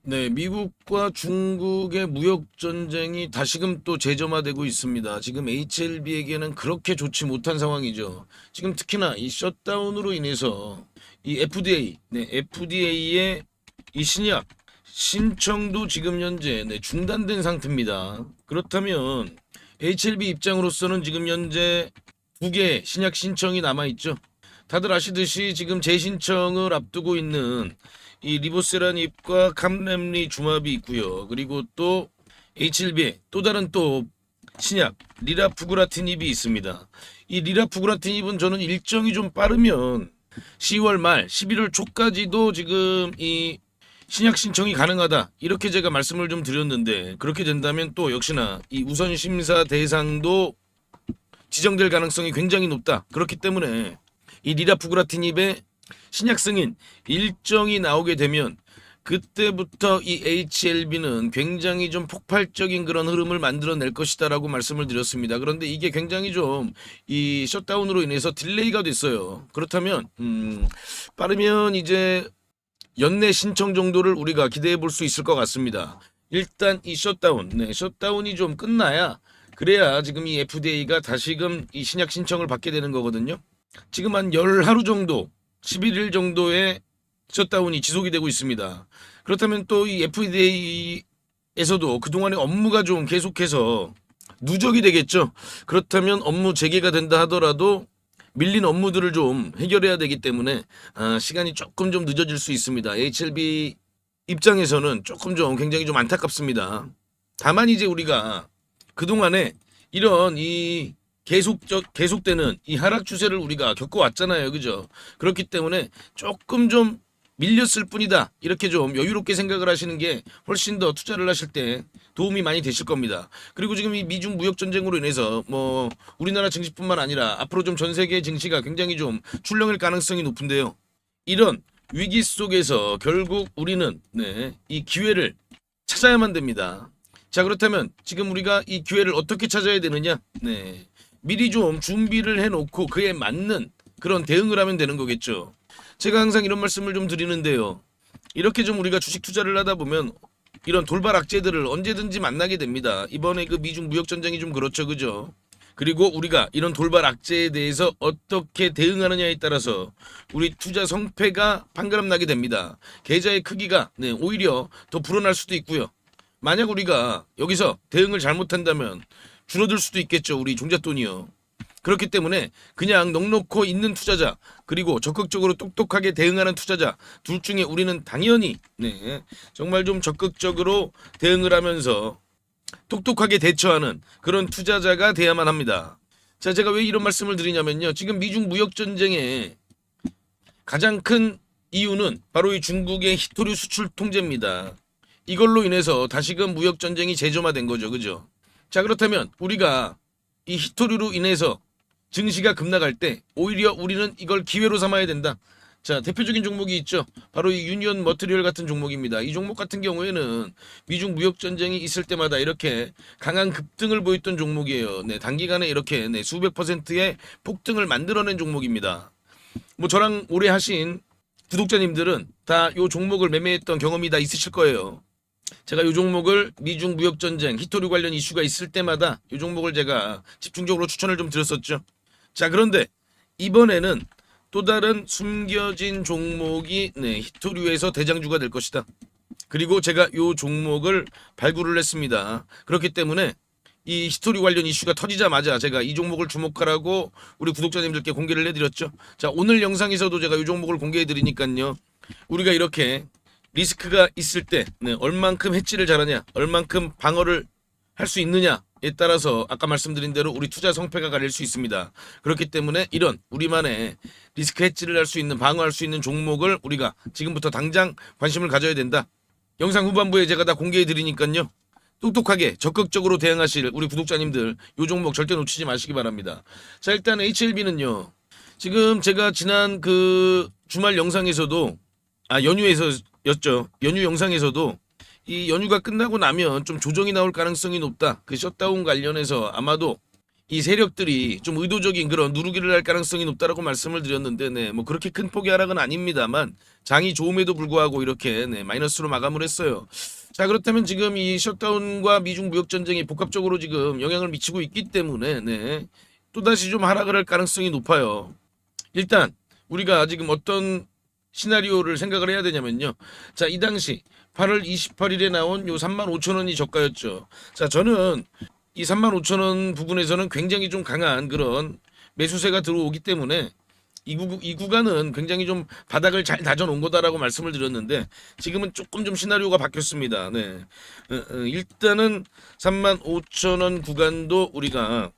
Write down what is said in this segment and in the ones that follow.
네, 미국과 중국의 무역 전쟁이 다시금 또 재점화되고 있습니다. 지금 HLB에게는 그렇게 좋지 못한 상황이죠. 지금 특히나 이 셧다운으로 인해서 이 FDA의 이 신약 신청도 지금 현재 중단된 상태입니다. 그렇다면 HLB 입장으로서는 지금 현재 두 개의 신약 신청이 남아 있죠. 다들 아시듯이 지금 재신청을 앞두고 있는 이 리보세라닙과 감렘리 주마비 있고요. 그리고 또 H1B의 또 다른 또 신약 리라푸그라티닙이 있습니다. 이 리라푸그라티닙은 저는 일정이 좀 빠르면 10월 말 11월 초까지도 지금 이 신약 신청이 가능하다 이렇게 제가 말씀을 좀 드렸는데, 그렇게 된다면 또 역시나 이 우선 심사 대상도 지정될 가능성이 굉장히 높다. 그렇기 때문에 이 리라푸그라티닙의 신약 승인 일정이 나오게 되면 그때부터 이 HLB는 굉장히 좀 폭발적인 그런 흐름을 만들어낼 것이다라고 말씀을 드렸습니다. 그런데 이게 굉장히 좀 이 셧다운으로 인해서 딜레이가 됐어요. 그렇다면 빠르면 이제 연내 신청 정도를 우리가 기대해 볼 수 있을 것 같습니다. 일단 이 셧다운이 좀 끝나야, 그래야 지금 이 FDA가 다시금 이 신약 신청을 받게 되는 거거든요. 지금 한 열 하루 정도, 11일 정도의 셧다운이 지속이 되고 있습니다. 그렇다면 또 이 FDA에서도 그동안의 업무가 좀 계속해서 누적이 되겠죠. 그렇다면 업무 재개가 된다 하더라도 밀린 업무들을 좀 해결해야 되기 때문에 시간이 조금 좀 늦어질 수 있습니다. HLB 입장에서는 조금 좀 굉장히 좀 안타깝습니다. 다만 이제 우리가 그동안에 이런 이 계속되는 이 하락 추세를 우리가 겪어왔잖아요. 그죠? 그렇기 때문에 조금 좀 밀렸을 뿐이다, 이렇게 좀 여유롭게 생각을 하시는 게 훨씬 더 투자를 하실 때 도움이 많이 되실 겁니다. 그리고 지금 이 미중 무역 전쟁으로 인해서 뭐 우리나라 증시뿐만 아니라 앞으로 좀 전 세계 증시가 굉장히 좀 출렁일 가능성이 높은데요. 이런 위기 속에서 결국 우리는 이 기회를 찾아야만 됩니다. 자, 그렇다면 지금 우리가 이 기회를 어떻게 찾아야 되느냐? 미리 좀 준비를 해놓고 그에 맞는 그런 대응을 하면 되는 거겠죠. 제가 항상 이런 말씀을 좀 드리는데요. 이렇게 좀 우리가 주식 투자를 하다 보면 이런 돌발 악재들을 언제든지 만나게 됩니다. 이번에 그 미중 무역 전쟁이 좀 그렇죠, 그죠? 그리고 우리가 이런 돌발 악재에 대해서 어떻게 대응하느냐에 따라서 우리 투자 성패가 판가름 나게 됩니다. 계좌의 크기가 오히려 더 불어날 수도 있고요. 만약 우리가 여기서 대응을 잘못한다면 줄어들 수도 있겠죠, 우리 종잣돈이요. 그렇기 때문에 그냥 넉넉히 있는 투자자, 그리고 적극적으로 똑똑하게 대응하는 투자자, 둘 중에 우리는 당연히 정말 좀 적극적으로 대응을 하면서 똑똑하게 대처하는 그런 투자자가 돼야만 합니다. 자, 제가 왜 이런 말씀을 드리냐면요. 지금 미중 무역 전쟁의 가장 큰 이유는 바로 이 중국의 히토류 수출 통제입니다. 이걸로 인해서 다시금 무역 전쟁이 재점화된 거죠. 그죠? 자, 그렇다면 우리가 이 히토류로 인해서 증시가 급락할 때 오히려 우리는 이걸 기회로 삼아야 된다. 자, 대표적인 종목이 있죠. 바로 이 유니온 머트리얼 같은 종목입니다. 이 종목 같은 경우에는 미중 무역 전쟁이 있을 때마다 이렇게 강한 급등을 보였던 종목이에요. 단기간에 이렇게 수백 퍼센트의 폭등을 만들어낸 종목입니다. 뭐 저랑 오래 하신 구독자님들은 다 이 종목을 매매했던 경험이 다 있으실 거예요. 제가 이 종목을 미중 무역 전쟁, 히토류 관련 이슈가 있을 때마다 이 종목을 제가 집중적으로 추천을 좀 드렸었죠. 자, 그런데 이번에는 또 다른 숨겨진 종목이 히토류에서 대장주가 될 것이다. 그리고 제가 이 종목을 발굴을 했습니다. 그렇기 때문에 이 히토류 관련 이슈가 터지자마자 제가 이 종목을 주목하라고 우리 구독자님들께 공개를 해드렸죠. 자, 오늘 영상에서도 제가 이 종목을 공개해드리니까요. 우리가 이렇게 리스크가 있을 때 얼만큼 해지를 잘하냐, 얼만큼 방어를 할 수 있느냐에 따라서 아까 말씀드린 대로 우리 투자 성패가 가릴 수 있습니다. 그렇기 때문에 이런 우리만의 리스크 해지를 할 수 있는, 방어할 수 있는 종목을 우리가 지금부터 당장 관심을 가져야 된다. 영상 후반부에 제가 다 공개해 드리니까요. 똑똑하게 적극적으로 대응하실 우리 구독자님들 이 종목 절대 놓치지 마시기 바랍니다. 자, 일단 HLB는요. 지금 제가 지난 그 주말 영상에서도 연휴에서였죠. 연휴 영상에서도 이 연휴가 끝나고 나면 좀 조정이 나올 가능성이 높다. 그 셧다운 관련해서 아마도 이 세력들이 좀 의도적인 그런 누르기를 할 가능성이 높다라고 말씀을 드렸는데, 네, 뭐 그렇게 큰 폭의 하락은 아닙니다만 장이 좋음에도 불구하고 이렇게 네, 마이너스로 마감을 했어요. 자, 그렇다면 지금 이 셧다운과 미중 무역 전쟁이 복합적으로 지금 영향을 미치고 있기 때문에 네, 또다시 좀 하락을 할 가능성이 높아요. 일단 우리가 지금 어떤 시나리오를 생각을 해야 되냐면요. 자, 이 당시 8월 28일에 나온 요 35,000원이 저가였죠. 자, 저는 이 35,000원 부분에서는 굉장히 좀 강한 그런 매수세가 들어오기 때문에 이 구간은 굉장히 좀 바닥을 잘 다져놓은 거다라고 말씀을 드렸는데 지금은 조금 좀 시나리오가 바뀌었습니다. 네. 일단은 35,000원 구간도 우리가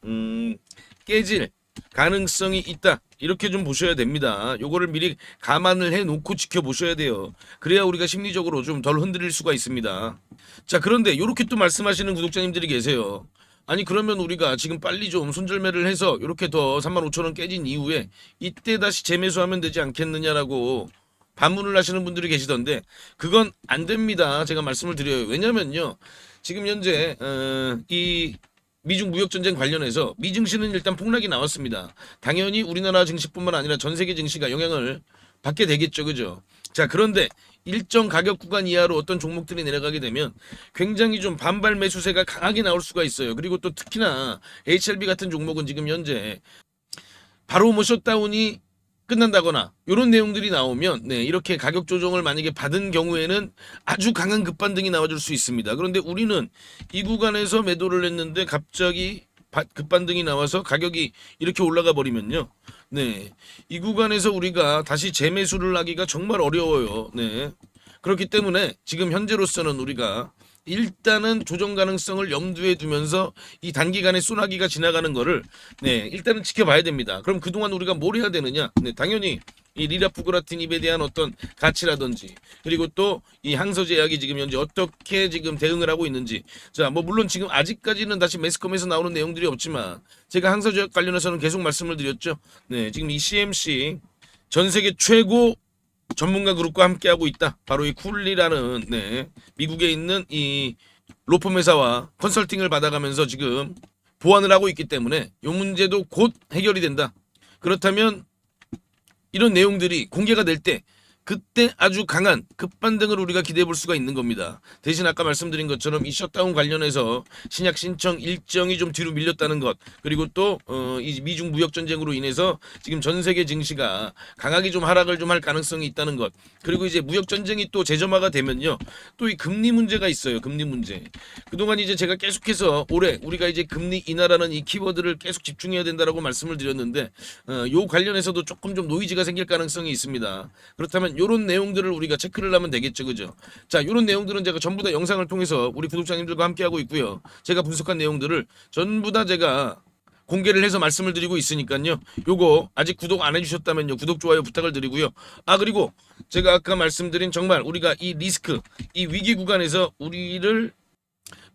깨질 가능성이 있다. 이렇게 좀 보셔야 됩니다. 요거를 미리 감안을 해 놓고 지켜보셔야 돼요. 그래야 우리가 심리적으로 좀 덜 흔들릴 수가 있습니다. 자, 그런데 요렇게 또 말씀하시는 구독자님들이 계세요. 아니 그러면 우리가 지금 빨리 좀 손절매를 해서 이렇게 더 35,000원 깨진 이후에 이때 다시 재매수하면 되지 않겠느냐라고 반문을 하시는 분들이 계시던데 그건 안 됩니다. 제가 말씀을 드려요. 왜냐면요. 지금 현재 이 미중 무역 전쟁 관련해서 미증시는 일단 폭락이 나왔습니다. 당연히 우리나라 증시뿐만 아니라 전 세계 증시가 영향을 받게 되겠죠. 그죠? 자, 그런데 일정 가격 구간 이하로 어떤 종목들이 내려가게 되면 굉장히 좀 반발 매수세가 강하게 나올 수가 있어요. 그리고 또 특히나 HLB 같은 종목은 지금 현재 바로 뭐 셧다운이 끝난다거나 이런 내용들이 나오면 네, 이렇게 가격 조정을 만약에 받은 경우에는 아주 강한 급반등이 나와줄 수 있습니다. 그런데 우리는 이 구간에서 매도를 했는데 갑자기 급반등이 나와서 가격이 이렇게 올라가 버리면요. 네. 이 구간에서 우리가 다시 재매수를 하기가 정말 어려워요. 네. 그렇기 때문에 지금 현재로서는 우리가 일단은 조정 가능성을 염두에 두면서 이 단기간에 소나기가 지나가는 거를 네, 일단은 지켜봐야 됩니다. 그럼 그동안 우리가 뭘 해야 되느냐? 네, 당연히 이 리라프그라틴입에 대한 어떤 가치라든지 그리고 또 이 항서제약이 지금 현재 어떻게 지금 대응을 하고 있는지 자, 뭐 물론 지금 아직까지는 다시 매스컴에서 나오는 내용들이 없지만 제가 항서제약 관련해서는 계속 말씀을 드렸죠. 네, 지금 이 CMC 전 세계 최고 전문가 그룹과 함께하고 있다. 바로 이 쿨리라는 네, 미국에 있는 이 로펌 회사와 컨설팅을 받아가면서 지금 보완을 하고 있기 때문에 이 문제도 곧 해결이 된다. 그렇다면 이런 내용들이 공개가 될 때 그때 아주 강한 급반등을 우리가 기대해 볼 수가 있는 겁니다. 대신 아까 말씀드린 것처럼 이 셧다운 관련해서 신약 신청 일정이 좀 뒤로 밀렸다는 것 그리고 또 이 미중 무역 전쟁으로 인해서 지금 전 세계 증시가 강하게 좀 하락을 좀 할 가능성이 있다는 것 그리고 이제 무역 전쟁이 또 재점화가 되면요 또 이 금리 문제가 있어요. 금리 문제 그동안 이제 제가 계속해서 올해 우리가 이제 금리 인하라는 이 키워드를 계속 집중해야 된다라고 말씀을 드렸는데 요 관련해서도 조금 좀 노이즈가 생길 가능성이 있습니다. 그렇다면 요런 내용들을 우리가 체크를 하면 되겠죠. 그죠? 자, 요런 내용들은 제가 전부 다 영상을 통해서 우리 구독자님들과 함께 하고 있고요. 제가 분석한 내용들을 전부 다 제가 공개를 해서 말씀을 드리고 있으니까요. 요거 아직 구독 안 해주셨다면요. 구독, 좋아요 부탁을 드리고요. 아, 그리고 제가 아까 말씀드린 정말 우리가 이 리스크, 이 위기 구간에서 우리를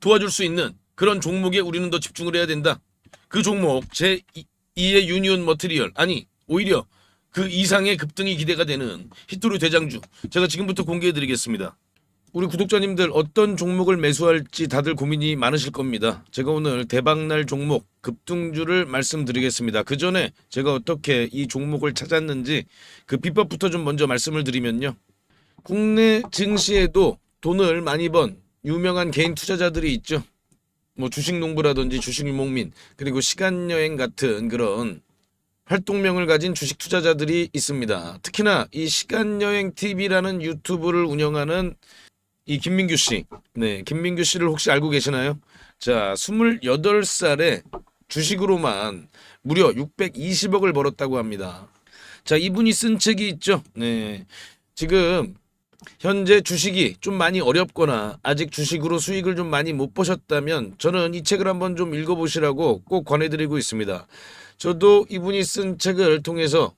도와줄 수 있는 그런 종목에 우리는 더 집중을 해야 된다. 그 종목 제2의 유니온 머티리얼 아니 오히려 그 이상의 급등이 기대가 되는 히토류 대장주 제가 지금부터 공개해 드리겠습니다. 우리 구독자님들 어떤 종목을 매수할지 다들 고민이 많으실 겁니다. 제가 오늘 대박날 종목 급등주를 말씀드리겠습니다. 그 전에 제가 어떻게 이 종목을 찾았는지 그 비법부터 좀 먼저 말씀을 드리면요. 국내 증시에도 돈을 많이 번 유명한 개인 투자자들이 있죠. 뭐 주식농부라든지 주식유목민 그리고 시간여행 같은 그런 활동명을 가진 주식 투자자들이 있습니다. 특히나 이 시간여행 TV라는 유튜브를 운영하는 이 김민규 씨. 네, 김민규 씨를 혹시 알고 계시나요? 자, 28살에 주식으로만 무려 620억을 벌었다고 합니다. 자, 이분이 쓴 책이 있죠. 네. 지금 현재 주식이 좀 많이 어렵거나 아직 주식으로 수익을 좀 많이 못 보셨다면 저는 이 책을 한번 좀 읽어보시라고 꼭 권해드리고 있습니다. 저도 이분이 쓴 책을 통해서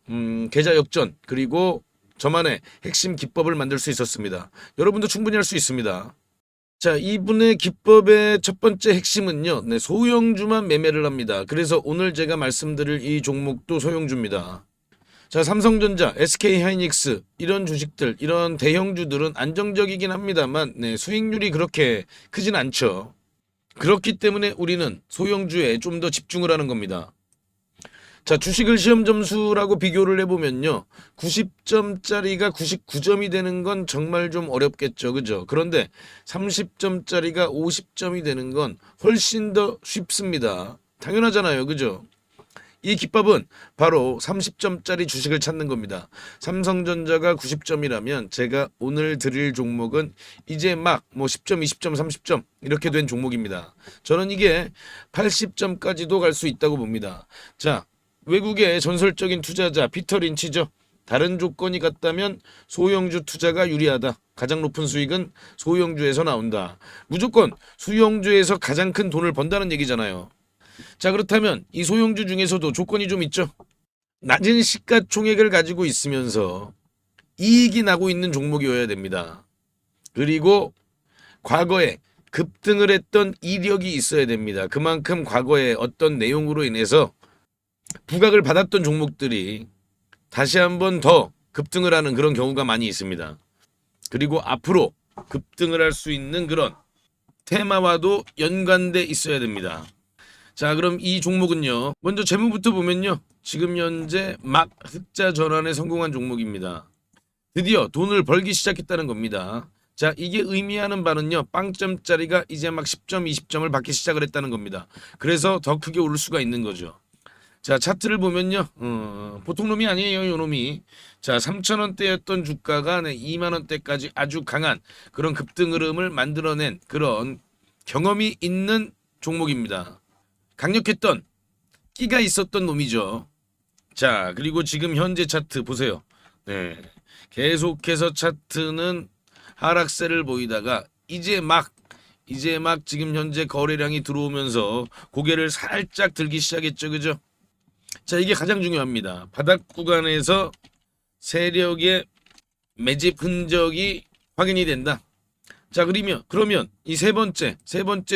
계좌 역전 그리고 저만의 핵심 기법을 만들 수 있었습니다. 여러분도 충분히 할 수 있습니다. 자, 이분의 기법의 첫 번째 핵심은요. 네, 소형주만 매매를 합니다. 그래서 오늘 제가 말씀드릴 이 종목도 소형주입니다. 자, 삼성전자, SK하이닉스 이런 주식들, 이런 대형주들은 안정적이긴 합니다만 네, 수익률이 그렇게 크진 않죠. 그렇기 때문에 우리는 소형주에 좀 더 집중을 하는 겁니다. 자, 주식을 시험 점수라고 비교를 해보면요. 90점짜리가 99점이 되는 건 정말 좀 어렵겠죠. 그죠? 그런데 30점짜리가 50점이 되는 건 훨씬 더 쉽습니다. 당연하잖아요. 그죠? 이 기법은 바로 30점짜리 주식을 찾는 겁니다. 삼성전자가 90점이라면 제가 오늘 드릴 종목은 이제 막 뭐 10점, 20점, 30점 이렇게 된 종목입니다. 저는 이게 80점까지도 갈 수 있다고 봅니다. 자, 외국의 전설적인 투자자 피터 린치죠. 다른 조건이 같다면 소형주 투자가 유리하다. 가장 높은 수익은 소형주에서 나온다. 무조건 소형주에서 가장 큰 돈을 번다는 얘기잖아요. 자, 그렇다면 이 소형주 중에서도 조건이 좀 있죠. 낮은 시가총액을 가지고 있으면서 이익이 나고 있는 종목이어야 됩니다. 그리고 과거에 급등을 했던 이력이 있어야 됩니다. 그만큼 과거에 어떤 내용으로 인해서 부각을 받았던 종목들이 다시 한번 더 급등을 하는 그런 경우가 많이 있습니다. 그리고 앞으로 급등을 할 수 있는 그런 테마와도 연관돼 있어야 됩니다. 자, 그럼 이 종목은요. 먼저 재무부터 보면요. 지금 현재 막 흑자 전환에 성공한 종목입니다. 드디어 돈을 벌기 시작했다는 겁니다. 자, 이게 의미하는 바는요. 빵점짜리가 이제 막 10점, 20점을 받기 시작을 했다는 겁니다. 그래서 더 크게 오를 수가 있는 거죠. 자, 차트를 보면요. 보통 놈이 아니에요. 요 놈이. 자, 3,000원대였던 주가가 2만원대까지 아주 강한 그런 급등 흐름을 만들어낸 그런 경험이 있는 종목입니다. 강력했던 끼가 있었던 놈이죠. 자, 그리고 지금 현재 차트 보세요. 네, 계속해서 차트는 하락세를 보이다가 이제 막 지금 현재 거래량이 들어오면서 고개를 살짝 들기 시작했죠. 그죠? 자, 이게 가장 중요합니다. 바닥 구간에서 세력의 매집 흔적이 확인이 된다. 자, 그러면 이 세 번째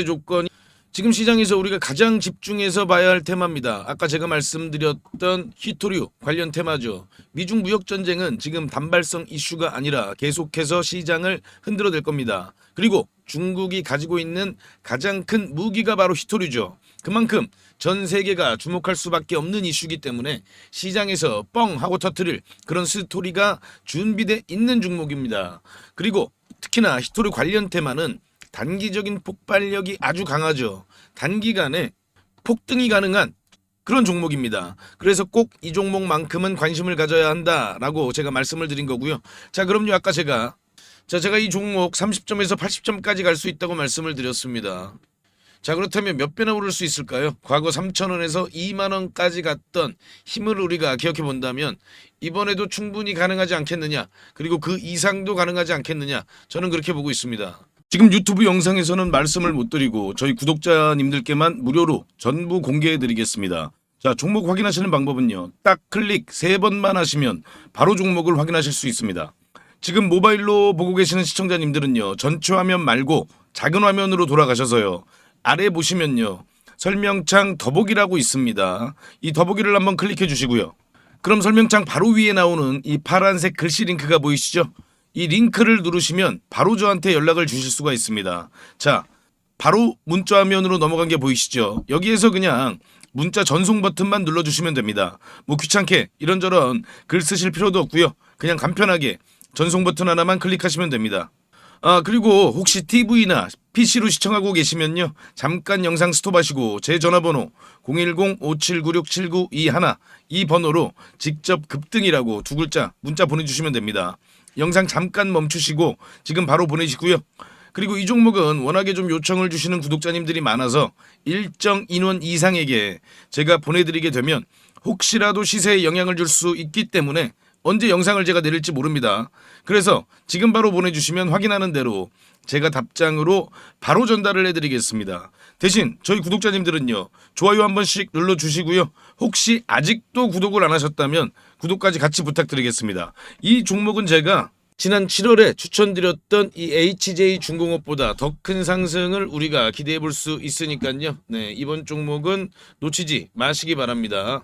조건이 지금 시장에서 우리가 가장 집중해서 봐야 할 테마입니다. 아까 제가 말씀드렸던 히토류 관련 테마죠. 미중 무역 전쟁은 지금 단발성 이슈가 아니라 계속해서 시장을 흔들어댈 겁니다. 그리고 중국이 가지고 있는 가장 큰 무기가 바로 히토류죠. 그만큼 전 세계가 주목할 수밖에 없는 이슈이기 때문에 시장에서 뻥 하고 터뜨릴 그런 스토리가 준비돼 있는 종목입니다. 그리고 특히나 히토류 관련 테마는 단기적인 폭발력이 아주 강하죠. 단기간에 폭등이 가능한 그런 종목입니다. 그래서 꼭 이 종목만큼은 관심을 가져야 한다라고 제가 말씀을 드린 거고요. 자, 그럼요. 아까 제가 이 종목 30점에서 80점까지 갈 수 있다고 말씀을 드렸습니다. 자, 그렇다면 몇 배나 오를 수 있을까요? 과거 3,000원에서 2만원까지 갔던 힘을 우리가 기억해 본다면 이번에도 충분히 가능하지 않겠느냐, 그리고 그 이상도 가능하지 않겠느냐, 저는 그렇게 보고 있습니다. 지금 유튜브 영상에서는 말씀을 못 드리고 저희 구독자님들께만 무료로 전부 공개해 드리겠습니다. 자, 종목 확인하시는 방법은요. 딱 클릭 3번만 하시면 바로 종목을 확인하실 수 있습니다. 지금 모바일로 보고 계시는 시청자님들은요. 전체 화면 말고 작은 화면으로 돌아가셔서요. 아래 보시면요. 설명창 더보기라고 있습니다. 이 더보기를 한번 클릭해 주시고요. 그럼 설명창 바로 위에 나오는 이 파란색 글씨 링크가 보이시죠? 이 링크를 누르시면 바로 저한테 연락을 주실 수가 있습니다. 자, 바로 문자 화면으로 넘어간 게 보이시죠? 여기에서 그냥 문자 전송 버튼만 눌러주시면 됩니다. 뭐 귀찮게 이런저런 글 쓰실 필요도 없고요. 그냥 간편하게 전송 버튼 하나만 클릭하시면 됩니다. 아, 그리고 혹시 TV나 PC로 시청하고 계시면요. 잠깐 영상 스톱하시고 제 전화번호 010-5796-7921 이 번호로 직접 급등이라고 2글자 문자 보내주시면 됩니다. 영상 잠깐 멈추시고 지금 바로 보내시고요. 그리고 이 종목은 워낙에 좀 요청을 주시는 구독자님들이 많아서 일정 인원 이상에게 제가 보내드리게 되면 혹시라도 시세에 영향을 줄 수 있기 때문에 언제 영상을 제가 내릴지 모릅니다. 그래서 지금 바로 보내주시면 확인하는 대로 제가 답장으로 바로 전달을 해드리겠습니다. 대신 저희 구독자님들은요. 좋아요 한 번씩 눌러주시고요. 혹시 아직도 구독을 안 하셨다면 구독까지 같이 부탁드리겠습니다. 이 종목은 제가 지난 7월에 추천드렸던 이 HJ중공업보다 더 큰 상승을 우리가 기대해 볼 수 있으니까요. 네, 이번 종목은 놓치지 마시기 바랍니다.